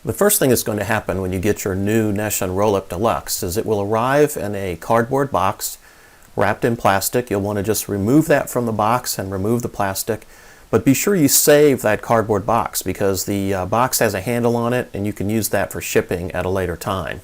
The first thing that's going to happen when you get your new SEAL Roll-Up Deluxe is it will arrive in a cardboard box wrapped in plastic. You'll want to just remove that from the box and remove the plastic, but be sure you save that cardboard box because the box has a handle on it and you can use that for shipping at a later time.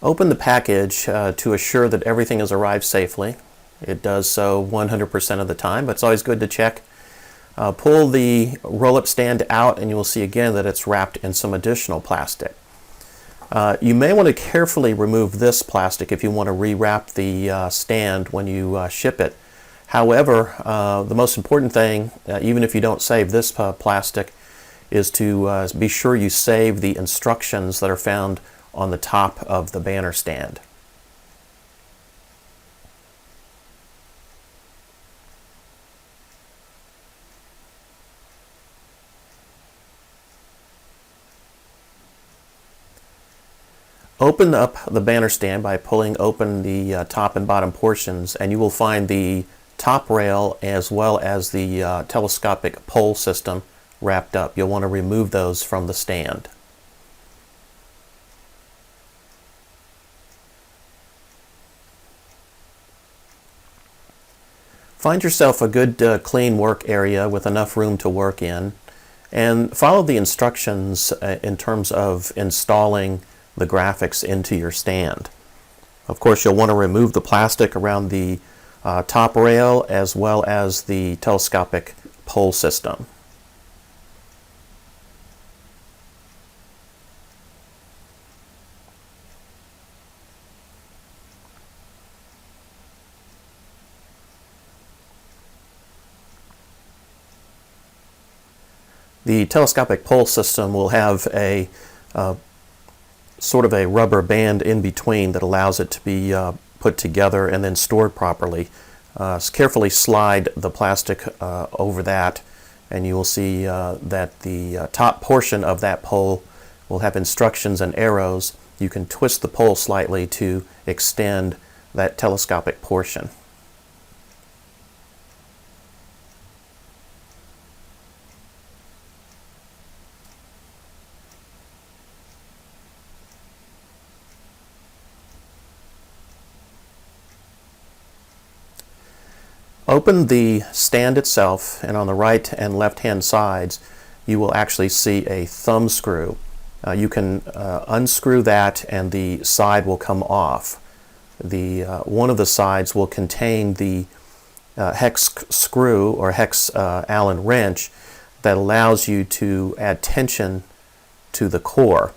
Open the package to assure that everything has arrived safely. It does so 100% of the time, but it's always good to check. Pull the roll-up stand out and you will see again that it's wrapped in some additional plastic. You may want to carefully remove this plastic if you want to rewrap the stand when you ship it. However, the most important thing, even if you don't save this plastic, is to be sure you save the instructions that are found on the top of the banner stand. Open up the banner stand by pulling open the top and bottom portions, and you will find the top rail as well as the telescopic pole system wrapped up. You'll want to remove those from the stand. Find yourself a good clean work area with enough room to work in, and follow the instructions in terms of installing the graphics into your stand. Of course, you'll want to remove the plastic around the top rail as well as the telescopic pole system. The telescopic pole system will have a sort of a rubber band in between that allows it to be put together and then stored properly. Carefully slide the plastic over that and you will see that the top portion of that pole will have instructions and arrows. You can twist the pole slightly to extend that telescopic portion. Open the stand itself, and on the right and left hand sides you will actually see a thumb screw. You can unscrew that and the side will come off. One of the sides will contain the hex screw or hex Allen wrench that allows you to add tension to the core.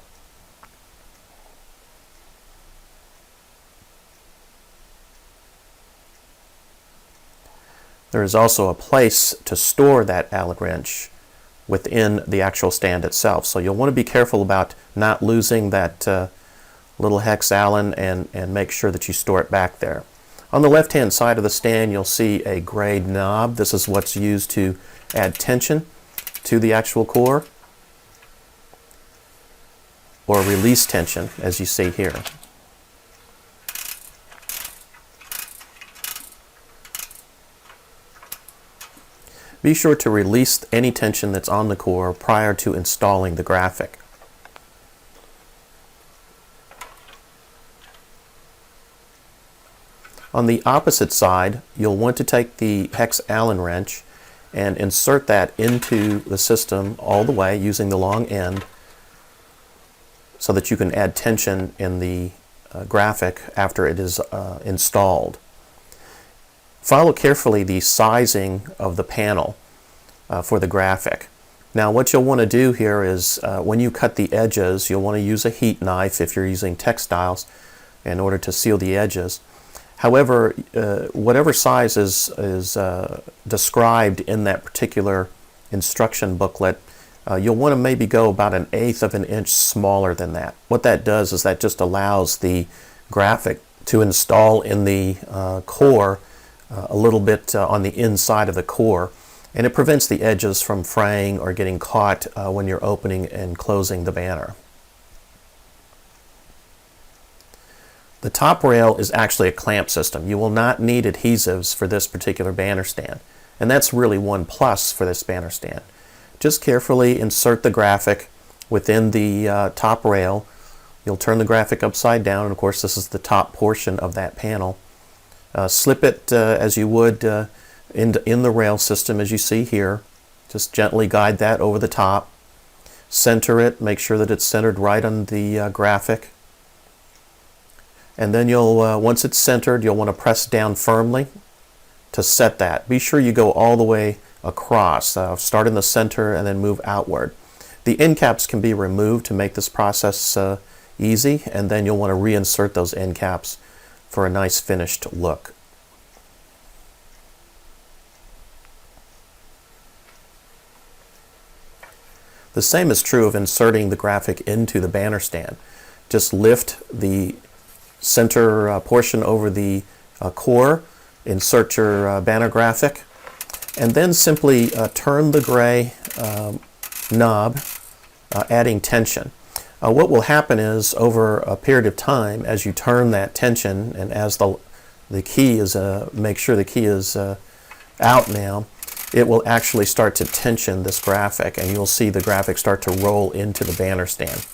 There is also a place to store that Allen wrench within the actual stand itself. So you'll want to be careful about not losing that little hex Allen and make sure that you store it back there. On the left hand side of the stand you'll see a gray knob. This is what's used to add tension to the actual core or release tension, as you see here. Be sure to release any tension that's on the core prior to installing the graphic. On the opposite side, you'll want to take the hex Allen wrench and insert that into the system all the way using the long end so that you can add tension in the graphic after it is installed. Follow carefully the sizing of the panel for the graphic. Now what you'll want to do here is when you cut the edges, you'll want to use a heat knife if you're using textiles in order to seal the edges. However, whatever size is described in that particular instruction booklet, you'll want to maybe go about 1/8 of an inch smaller than that. What that does is that just allows the graphic to install in the core a little bit on the inside of the core, and it prevents the edges from fraying or getting caught when you're opening and closing the banner. The top rail is actually a clamp system. You will not need adhesives for this particular banner stand, and that's really one plus for this banner stand. Just carefully insert the graphic within the top rail. You'll turn the graphic upside down, and of course this is the top portion of that panel. Slip it as you would in the rail system, as you see here. Just gently guide that over the top. Center it, make sure that it's centered right on the graphic. And then you'll, once it's centered, you'll want to press down firmly to set that. Be sure you go all the way across. Start in the center and then move outward. The end caps can be removed to make this process easy, and then you'll want to reinsert those end caps for a nice finished look. The same is true of inserting the graphic into the banner stand. Just lift the center portion over the core, insert your banner graphic, and then simply turn the gray knob, adding tension. What will happen is, over a period of time, as you turn that tension and as the key is, make sure the key is out now, it will actually start to tension this graphic, and you'll see the graphic start to roll into the banner stand.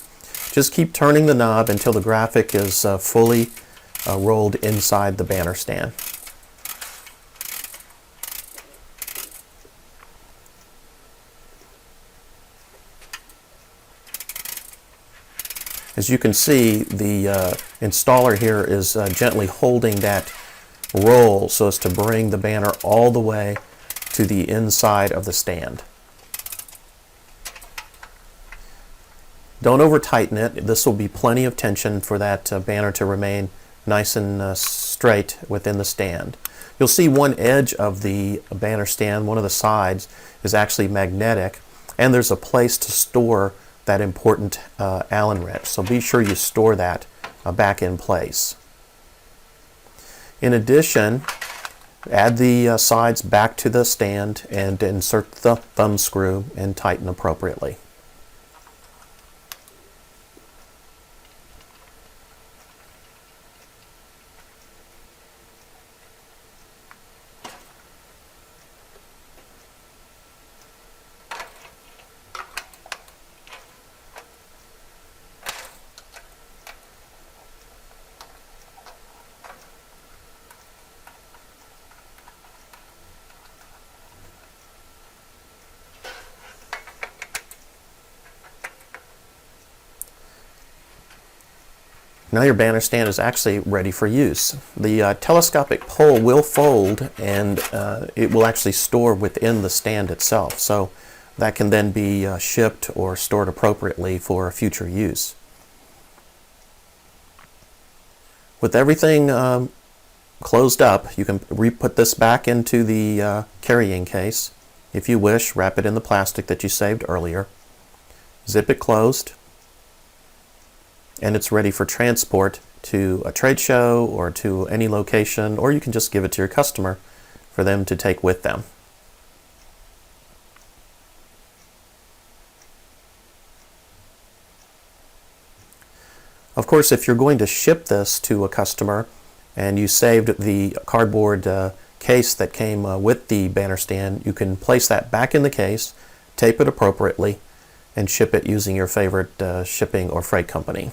Just keep turning the knob until the graphic is fully rolled inside the banner stand. As you can see, the installer here is gently holding that roll so as to bring the banner all the way to the inside of the stand. Don't over tighten it. This will be plenty of tension for that banner to remain nice and straight within the stand. You'll see one edge of the banner stand, one of the sides, is actually magnetic, and there's a place to store that important Allen wrench. So be sure you store that back in place. In addition, add the sides back to the stand and insert the thumb screw and tighten appropriately. Now your banner stand is actually ready for use. The telescopic pole will fold, and it will actually store within the stand itself. So that can then be shipped or stored appropriately for future use. With everything closed up, you can re-put this back into the carrying case. If you wish, wrap it in the plastic that you saved earlier. Zip it closed, and it's ready for transport to a trade show or to any location, or you can just give it to your customer for them to take with them. Of course, if you're going to ship this to a customer and you saved the cardboard case that came with the banner stand, you can place that back in the case, tape it appropriately, and ship it using your favorite shipping or freight company.